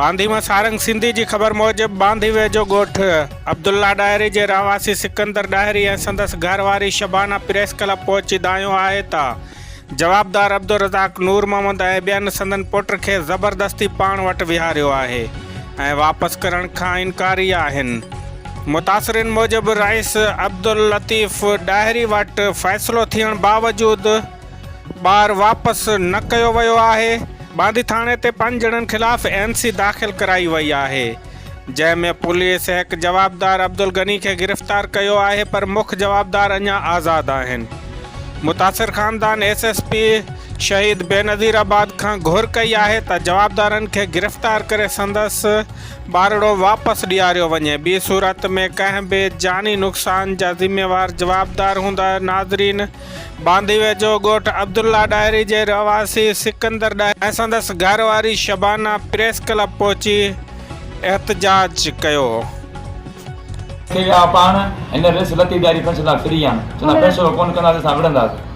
बांधी में सारंग सिंधी जी ख़बर मूजिब बांधी वेझो ॻोठ अब्दुल्ला डायरी जे रहवासी सिकंदर डायरी ऐं संदसि घरवारी शबाना प्रेस क्लब पहुची दायो आहे त जवाबदार अब्दुल रज़ाक नूर मोहम्मद ऐं ॿियनि संदन पुट खे ज़बरदस्ती पाण वटि विहारियो आहे ऐं वापसि करण खां इनकारी आहिनि। मुतासिरीन मूजिब रईस अब्दुल लतीफ़ डायरी वटि फ़ैसिलो थियण बावजूदि ॿार वापसि न कयो वियो आहे। बांधी थाणे ते 5 ॼणनि ख़िलाफ़ NC दाख़िल कराई वई आहे, जंहिंमें पुलिस हिकु जवाबदार अब्दुल गनी खे गिरफ़्तार कयो आहे, पर मुख्य जवाबदार अञा आज़ादु आहिनि। मुतासिर ख़ानदान SSP शहीद बेनज़ीराबाद खां घुर कई आहे त जवाबदारनि खे गिरफ़्तार करे संदसि ॿारड़ो वापसि ॾियारियो वञे। ॿी सूरत में कंहिं बि जानी नुक़सान जा ज़िम्मेवार जवाबदार हूंदा। नाज़रीन, बांधी वेझो ॻोठ अब्दुल्ला डायरी जे रहवासी सिकंदर डायरी ऐं संदसि घरवारी शबाना प्रेस क्लब पहुची एहतजाज कयो। पाण इन रेस लती डायरी फैसला फ्री आहिनि, चवंदा फैसलो कोन कंदासीं असां विढ़ंदासीं।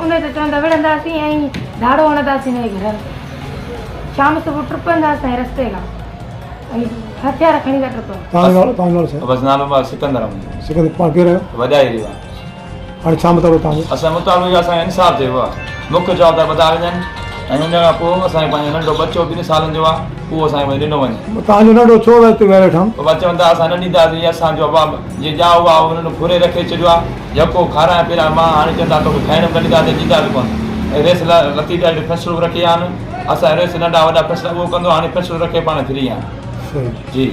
उन ते चवंदा विढ़ंदासीं ऐं धाड़ो हणंदासीं न घर शाम सुबुह टुपंदासीं रस्ते खां ऐं हथियार खणी था टुपनि। बसि नालो सिकंदर पाण केरु वॼाई हाणे छा मतिलबु तव्हांजो? असां मुताबिक़ असांखे इंसाफ़ चइबो आहे, मुख्य जवाबदार ॿधा वञनि ऐं हुन खां पोइ असांखे पंहिंजो नंढो बचो 2 सालनि जो आहे, उहो असांखे ॾिनो वञे। तव्हांजो नंढो छो वेठो? पोइ चवंदा असां न ॾींदासीं, असांजो बाब जीअं ॼाओ आहे हुननि घुरे रखे छॾियो आहे, यको खाराए पहिरियां मां हाणे चवंदा तोखे खाइण में ॾींदासीं, ॾींदासीं कोन। ऐं रेस लती डायरी फ़ैसिलो रखी आहिनि, असां रेस नंढा वॾा फ़ैसिला उहो कंदो, हाणे फ़ैसिलो रखे पाण फ्री आहिनि। जी।